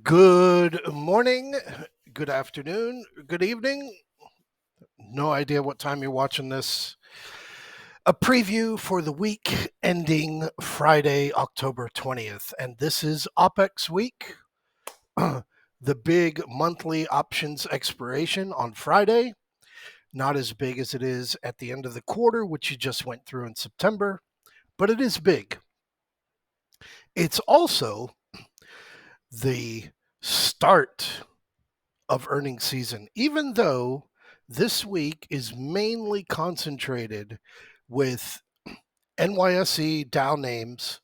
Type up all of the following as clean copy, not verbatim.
Good morning, good afternoon, good evening. No idea what time you're watching this. A preview for the week ending Friday, October 20th. And this is OPEX week, the big monthly options expiration on Friday. Not as big as it is at the end of the quarter, which you just went through in September, but it is big. It's also the start of earnings season, even though this week is mainly concentrated with NYSE Dow names,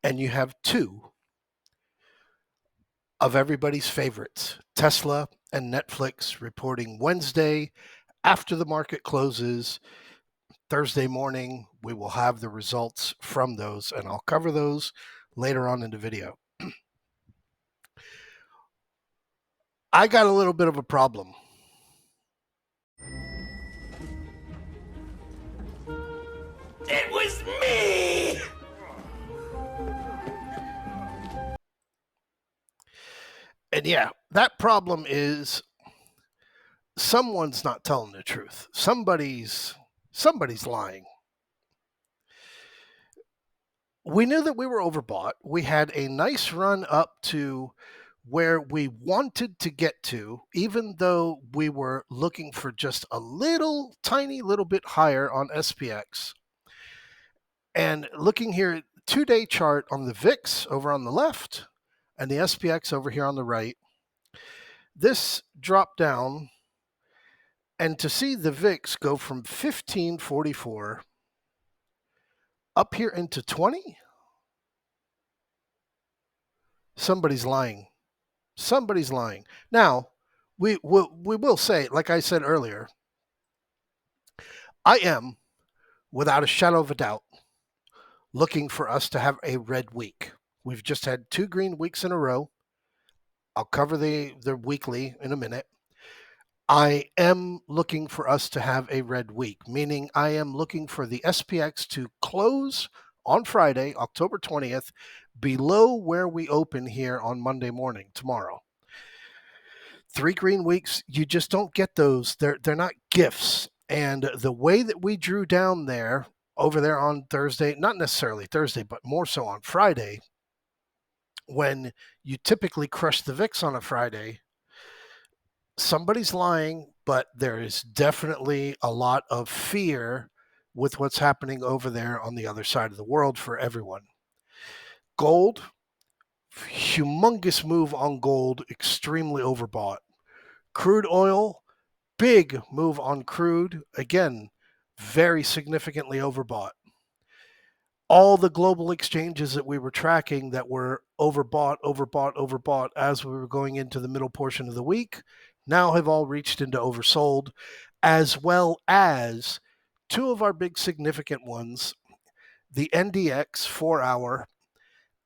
and you have two of everybody's favorites, Tesla and Netflix, reporting Wednesday after the market closes. Thursday morning, we will have the results from those, and I'll cover those later on in the video. I got a little bit of a problem. It was me! And yeah, that problem is someone's not telling the truth. Somebody's lying. We knew that we were overbought. We had a nice run up to where we wanted to get to, even though we were looking for just a tiny little bit higher on SPX. And looking here, 2-day chart on the VIX over on the left and the SPX over here on the right, this dropped down, and to see the VIX go from 1544 up here into 20, somebody's lying. Somebody's lying. Now, we will say, like I said earlier, I am, without a shadow of a doubt, looking for us to have a red week. We've just had 2 green weeks in a row. I'll cover the weekly in a minute. I am looking for us to have a red week, meaning I am looking for the SPX to close on Friday, October 20th, below where we open here on Monday morning, tomorrow. 3 green weeks, you just don't get those. They're not gifts. And the way that we drew down there, over there on Thursday, not necessarily Thursday, but more so on Friday, when you typically crush the VIX on a Friday, somebody's lying, but there is definitely a lot of fear with what's happening over there on the other side of the world for everyone. Gold, humongous move on gold, extremely overbought. Crude oil, big move on crude, again, very significantly overbought. All the global exchanges that we were tracking that were overbought as we were going into the middle portion of the week now have all reached into oversold, as well as 2 of our big significant ones, the NDX 4-hour,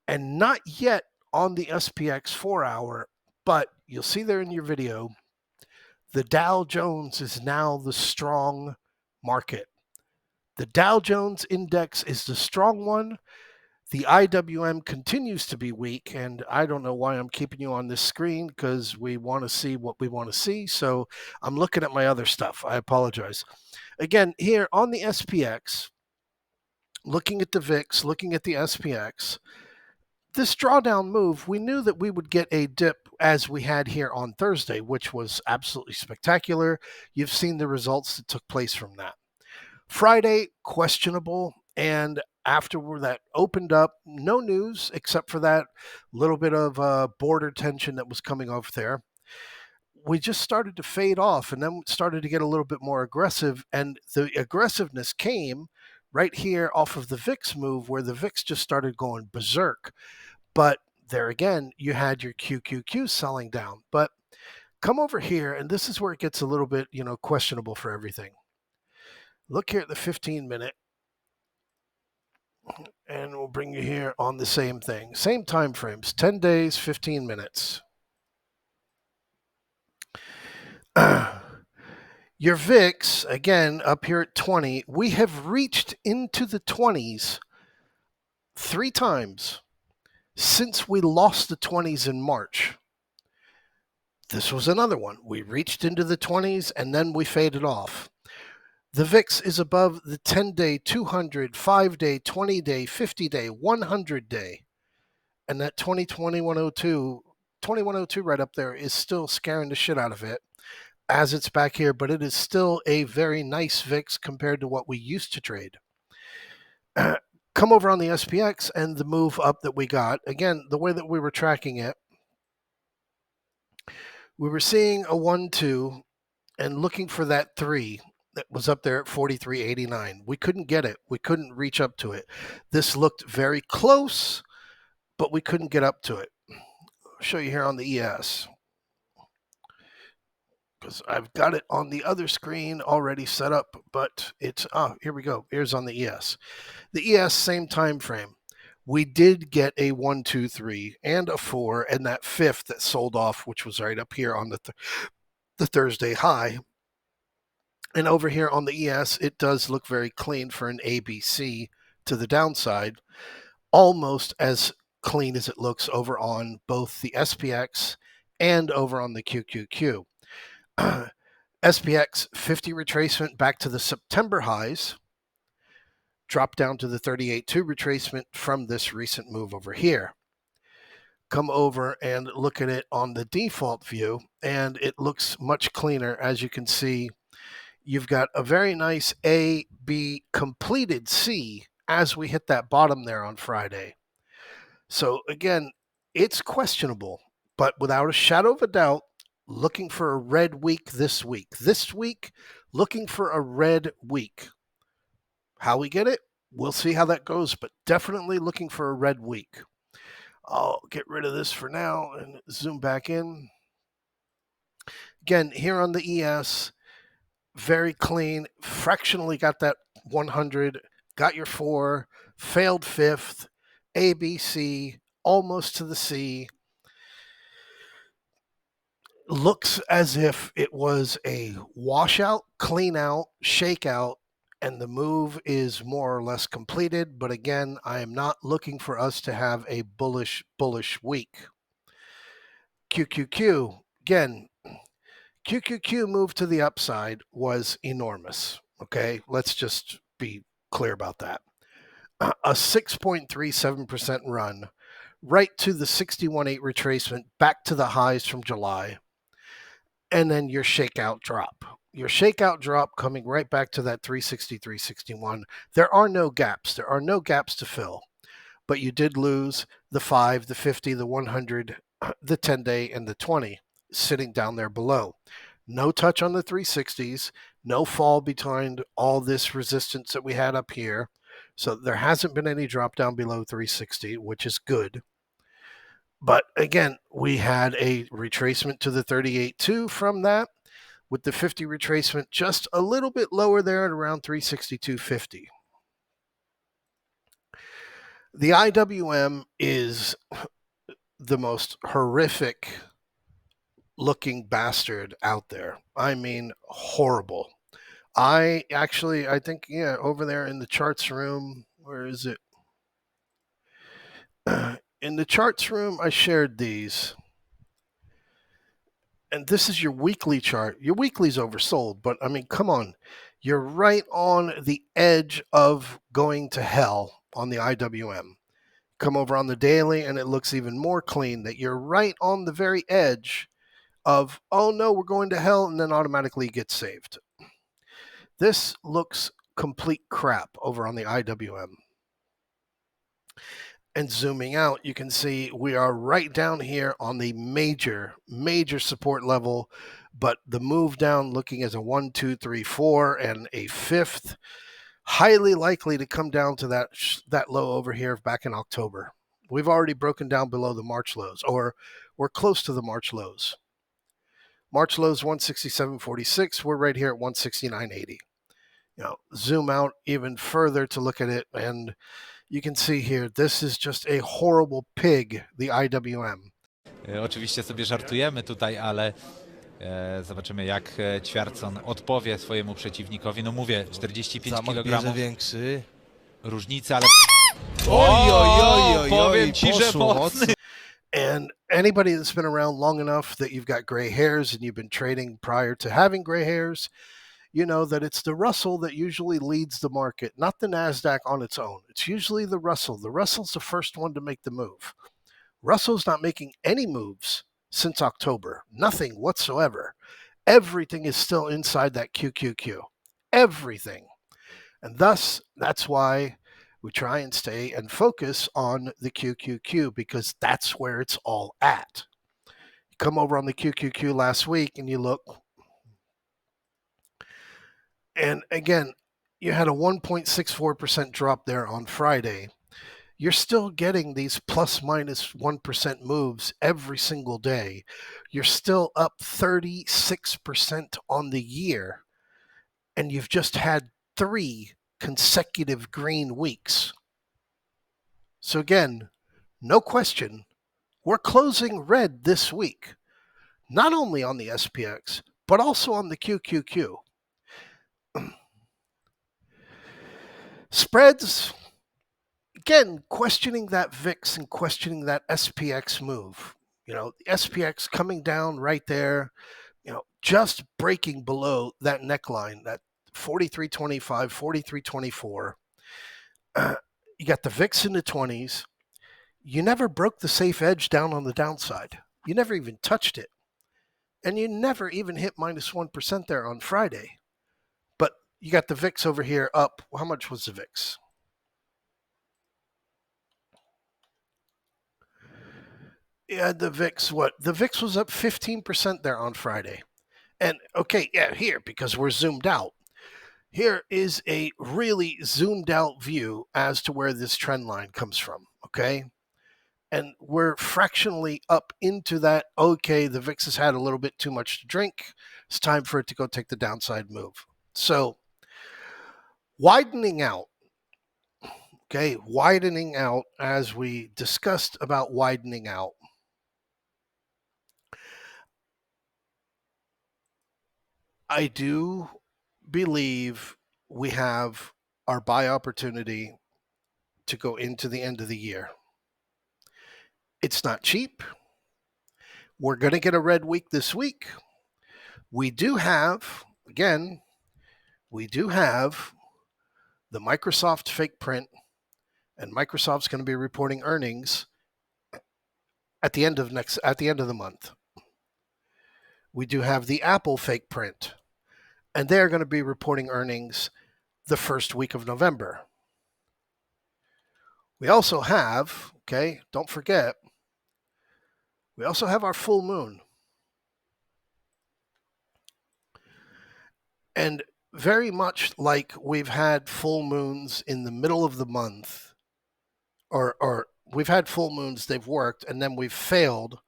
and not yet on the SPX 4-hour, but you'll see there in your video, the Dow Jones is now the strong market. The Dow Jones index is the strong one. The IWM continues to be weak, and I don't know why I'm keeping you on this screen, because we want to see what we want to see. So I'm looking at my other stuff. I apologize. Again, here on the SPX, looking at the VIX, looking at the SPX, this drawdown move, we knew that we would get a dip as we had here on Thursday, which was absolutely spectacular. You've seen the results that took place from that. Friday, questionable, and after that opened up, no news except for that little bit of border tension that was coming over there. We just started to fade off, and then started to get a little bit more aggressive, and the aggressiveness came right here off of the VIX move, where the VIX just started going berserk. But there again, you had your QQQ selling down. But come over here, and this is where it gets a little bit, questionable for everything. Look here at the 15-minute, and we'll bring you here on the same thing. Same time frames, 10 days, 15 minutes. Your VIX, again, up here at 20, we have reached into the 20s 3 times since we lost the 20s in March. This was another one. We reached into the 20s and then we faded off. The VIX is above the 10-day, 200, 5-day, 20-day, 50-day, 100-day. And that 2102 right up there is still scaring the shit out of it as it's back here, but it is still a very nice VIX compared to what we used to trade. Come over on the SPX and the move up that we got. Again, the way that we were tracking it, we were seeing a 1-2 and looking for that 3 that was up there at 43.89. We couldn't get it. We couldn't reach up to it. This looked very close, but we couldn't get up to it. I'll show you here on the ES, because I've got it on the other screen already set up, but it's, here we go. Here's on the ES. The ES, same time frame. We did get a 1, 2, 3 and a 4 and that 5th that sold off, which was right up here on the Thursday high. And over here on the ES, it does look very clean for an ABC to the downside, almost as clean as it looks over on both the SPX and over on the QQQ. SPX 50 retracement back to the September highs, drop down to the 38.2 retracement from this recent move over here. Come over and look at it on the default view, and it looks much cleaner. As you can see, you've got a very nice A, B, completed C as we hit that bottom there on Friday. So again, it's questionable, but without a shadow of a doubt, looking for a red week this week. This week, looking for a red week. How we get it, we'll see how that goes, but definitely looking for a red week. I'll get rid of this for now and zoom back in. Again, here on the ES, very clean, fractionally got that 100, got your 4, failed 5th, ABC, almost to the C. Looks as if it was a washout, clean out, shakeout, and the move is more or less completed. But again, I am not looking for us to have a bullish week. QQQ, again, QQQ move to the upside was enormous. Okay, let's just be clear about that. A 6.37% run right to the 61.8 retracement back to the highs from July. And then your shakeout drop. Your shakeout drop coming right back to that 360, 361. There are no gaps. There are no gaps to fill. But you did lose the 5, the 50, the 100, the 10-day, and the 20 sitting down there below. No touch on the 360s. No fall behind all this resistance that we had up here. So there hasn't been any drop down below 360, which is good. But again, we had a retracement to the 38.2 from that, with the 50 retracement just a little bit lower there at around 362.50. The IWM is the most horrific looking bastard out there. I mean, horrible. I think, yeah, over there in the charts room, where is it? In the charts room, I shared these. And this is your weekly chart. Your weekly's oversold, but I mean, come on. You're right on the edge of going to hell on the IWM. Come over on the daily, and it looks even more clean that you're right on the very edge of, oh no, we're going to hell, and then automatically get saved. This looks complete crap over on the IWM. And zooming out, you can see we are right down here on the major support level, but the move down looking as a 1, 2, 3, 4 and a 5th, highly likely to come down to that low over here back in October. We've already broken down below the March lows, or we're close to the March lows. March lows 167.46. We're right here at 169.80. Zoom out even further to look at it, and you can see here, this is just a horrible pig, the IWM. Oczywiście sobie żartujemy tutaj, ale zobaczymy, jak Ćwiarcon odpowie swojemu przeciwnikowi. No mówię, 45 kg większy. Różnica, ale... Oj, powiem ci, że mocny. And anybody that's been around long enough that you've got gray hairs and you've been trading prior to having gray hairs, you know that it's the Russell that usually leads the market, not the NASDAQ on its own. It's usually the Russell. The Russell's the first one to make the move. Russell's not making any moves since October, nothing whatsoever. Everything is still inside that QQQ. Everything. And thus, that's why we try and stay and focus on the QQQ, because that's where it's all at. You come over on the QQQ last week and you look, and again, you had a 1.64% drop there on Friday. You're still getting these plus minus 1% moves every single day. You're still up 36% on the year, and you've just had 3 consecutive green weeks. So again, no question, we're closing red this week, not only on the SPX, but also on the QQQ. Spreads, again, questioning that VIX and questioning that SPX move. You know, the SPX coming down right there, you know, just breaking below that neckline, that 43.25, 43.24. You got the VIX in the 20s. You never broke the safe edge down on the downside. You never even touched it. And you never even hit minus 1% there on Friday. But you got the VIX over here up. How much was the VIX? Yeah, the VIX, what? The VIX was up 15% there on Friday. And okay, yeah, here, because we're zoomed out. Here is a really zoomed out view as to where this trend line comes from, okay? And we're fractionally up into that, okay, the VIX has had a little bit too much to drink. It's time for it to go take the downside move. So widening out, okay, widening out, as we discussed about widening out. I do believe we have our buy opportunity to go into the end of the year. It's not cheap. We're going to get a red week this week. We do have, again, we do have the Microsoft fake print, and Microsoft's going to be reporting earnings at the end of the month. We do have the Apple fake print, and they're going to be reporting earnings the first week of November. We also have, okay, don't forget, we also have our full moon. And very much like we've had full moons in the middle of the month, or we've had full moons, they've worked, and then we've failed.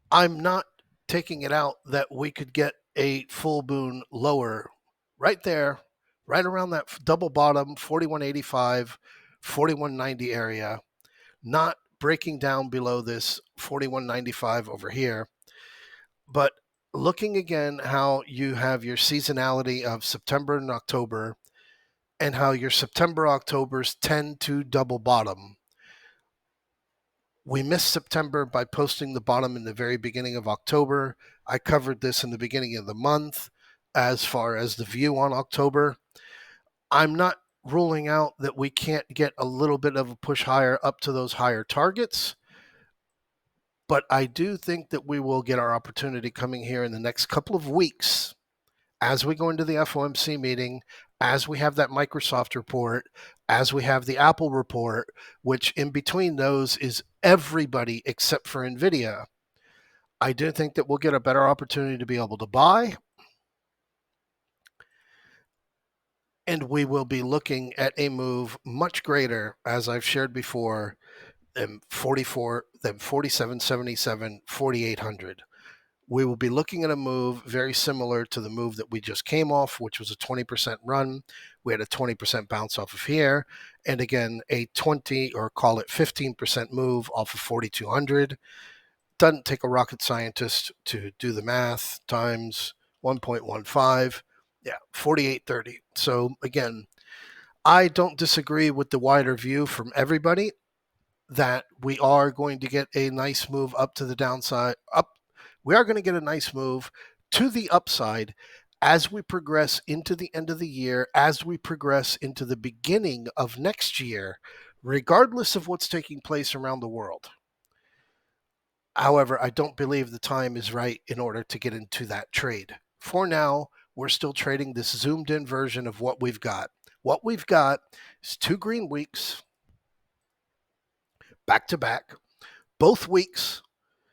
I'm not taking it out that we could get a full moon lower right there, right around that double bottom, 4185, 4190 area, not breaking down below this 4195 over here. But looking again how you have your seasonality of September and October, and how your September, Octobers tend to double bottom. We missed September by posting the bottom in the very beginning of October. I covered this in the beginning of the month as far as the view on October. I'm not ruling out that we can't get a little bit of a push higher up to those higher targets, but I do think that we will get our opportunity coming here in the next couple of weeks as we go into the FOMC meeting, as we have that Microsoft report, as we have the Apple report, which in between those is everybody except for NVIDIA. I do think that we'll get a better opportunity to be able to buy. And we will be looking at a move much greater, as I've shared before, than 4777, 4800. We will be looking at a move very similar to the move that we just came off, which was a 20% run. We had a 20% bounce off of here. And again, a 20 or call it 15% move off of 4,200. Doesn't take a rocket scientist to do the math, times 1.15. Yeah, 4830. So again, I don't disagree with the wider view from everybody. that we are going to get a nice move up to the downside. We are going to get a nice move to the upside as we progress into the end of the year, as we progress into the beginning of next year, regardless of what's taking place around the world. However, I don't believe the time is right in order to get into that trade. For now, we're still trading this zoomed in version of what we've got. What we've got is 2 green weeks back to back. Both weeks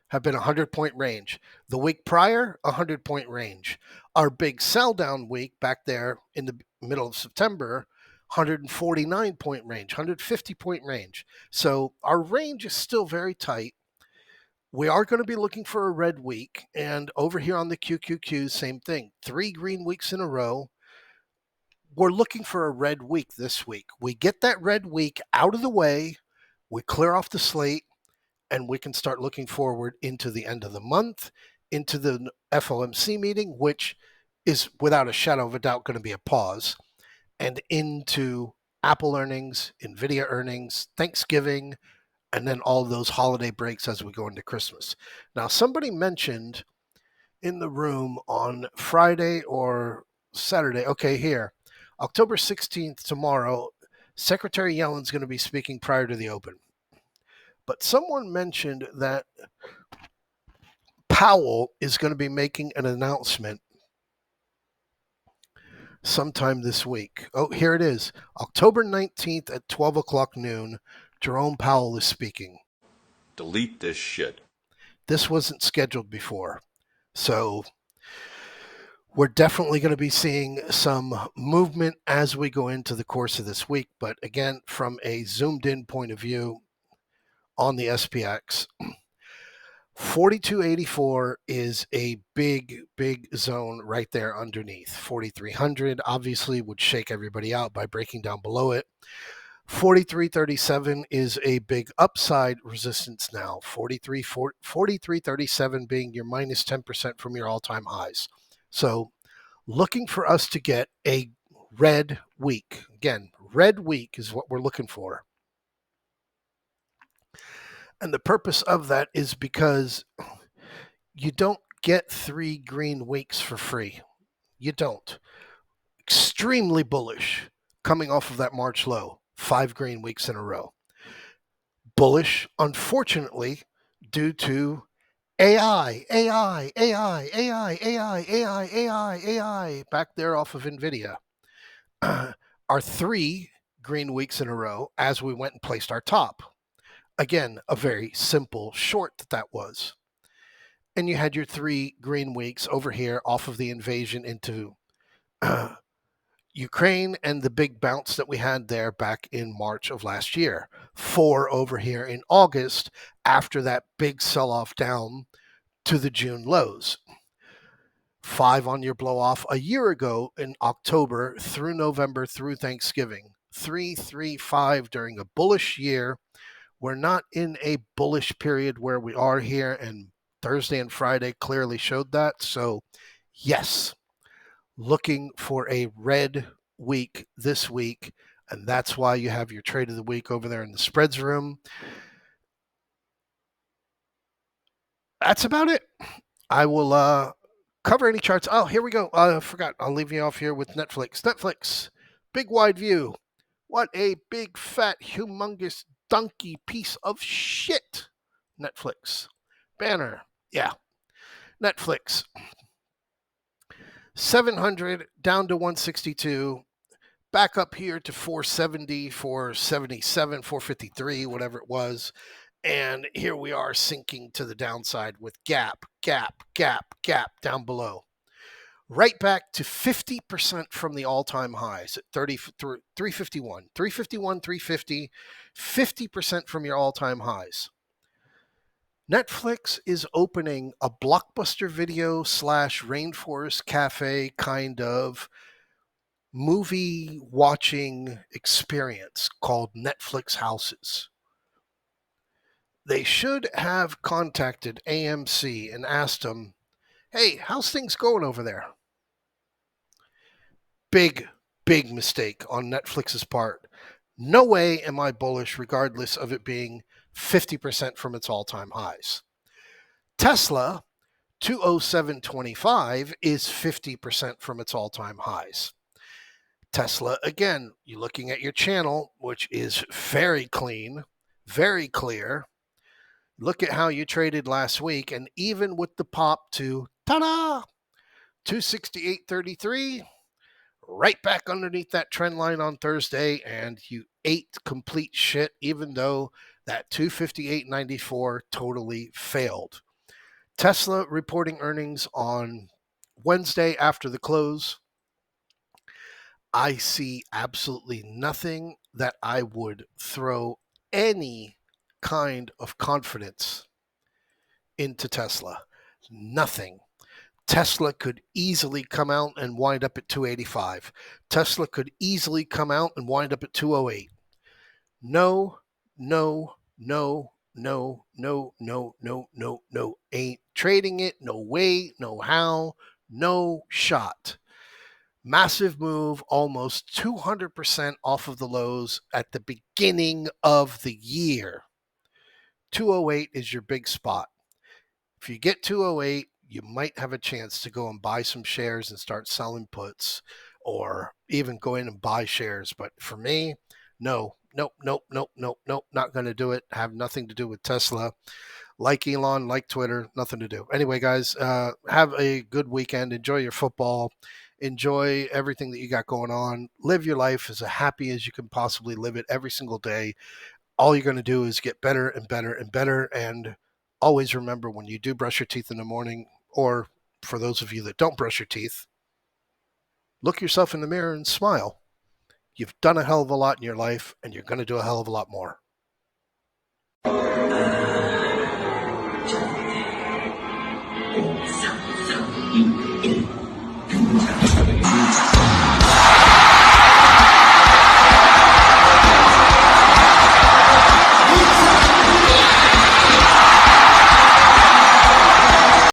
have been 100-point range. The week prior, 100-point range. Our big sell down week back there in the middle of September, 149-point range, 150-point range. So our range is still very tight. We are going to be looking for a red week. And over here on the QQQ, same thing. 3 green weeks in a row. We're looking for a red week this week. We get that red week out of the way. We clear off the slate, and we can start looking forward into the end of the month, into the FOMC meeting, which is without a shadow of a doubt going to be a pause, and into Apple earnings, Nvidia earnings, Thanksgiving, and then all those holiday breaks as we go into Christmas. Now, somebody mentioned in the room on Friday or Saturday, okay, here, October 16th, tomorrow, Secretary Yellen's going to be speaking prior to the open. But someone mentioned that Powell is going to be making an announcement sometime this week. Oh, here it is. October 19th at 12 o'clock noon, Jerome Powell is speaking. Delete this shit. This wasn't scheduled before. So we're definitely going to be seeing some movement as we go into the course of this week. But again, from a zoomed in point of view on the SPX, 4284 is a big zone right there underneath. 4300 obviously would shake everybody out by breaking down below it. 4337 is a big upside resistance now. 4337 being your minus 10% from your all-time highs. So looking for us to get a red week. Again, red week is what we're looking for. And the purpose of that is because you don't get 3 green weeks for free. You don't. Extremely bullish coming off of that March low, 5 green weeks in a row. Bullish, unfortunately, due to AI back there off of Nvidia. Our 3 green weeks in a row as we went and placed our top. Again, a very simple short that was. And you had your 3 green weeks over here off of the invasion into Ukraine and the big bounce that we had there back in March of last year. 4 over here in August after that big sell-off down to the June lows. 5 on your blow off a year ago in October through November through Thanksgiving. 3, 3, 5 during a bullish year. We're not in a bullish period where we are here, and Thursday and Friday clearly showed that. So, yes, looking for a red week this week, and that's why you have your trade of the week over there in the spreads room. That's about it. I will cover any charts. Oh, here we go. I forgot. I'll leave you off here with Netflix. Netflix, big wide view. What a big, fat, humongous, donkey piece of shit. Netflix. Banner. Yeah. Netflix. 700 down to 162. Back up here to 470, 477, 453, whatever it was. And here we are sinking to the downside with gap down below. Right back to 50% from the all-time highs at 351, 350, 50% from your all-time highs. Netflix is opening a Blockbuster Video / Rainforest Cafe kind of movie watching experience called Netflix Houses. They should have contacted AMC and asked them, hey, how's things going over there? Big mistake on Netflix's part. No way am I bullish, regardless of it being 50% from its all-time highs. Tesla, 207.25 is 50% from its all-time highs. Tesla, again, you're looking at your channel, which is very clean, very clear. Look at how you traded last week, and even with the pop to, ta-da, 268.33, right back underneath that trend line on Thursday, and you ate complete shit, even though that 258.94 totally failed. Tesla reporting earnings on Wednesday after the close. I see absolutely nothing that I would throw any kind of confidence into Tesla. Nothing. Tesla could easily come out and wind up at 285. Tesla could easily come out and wind up at 208. No, no, no, no, no, no, no, no, no. Ain't trading it. No way, no how, no shot. Massive move, almost 200% off of the lows at the beginning of the year. 208 is your big spot. If you get 208, you might have a chance to go and buy some shares and start selling puts, or even go in and buy shares. But for me, no, nope, not going to do it. Have nothing to do with Tesla. Like Elon, like Twitter, nothing to do. Anyway, guys, have a good weekend. Enjoy your football. Enjoy everything that you got going on. Live your life as happy as you can possibly live it every single day. All you're going to do is get better and better and better. And always remember, when you do brush your teeth in the morning, or for those of you that don't brush your teeth, look yourself in the mirror and smile. You've done a hell of a lot in your life, and you're going to do a hell of a lot more. It's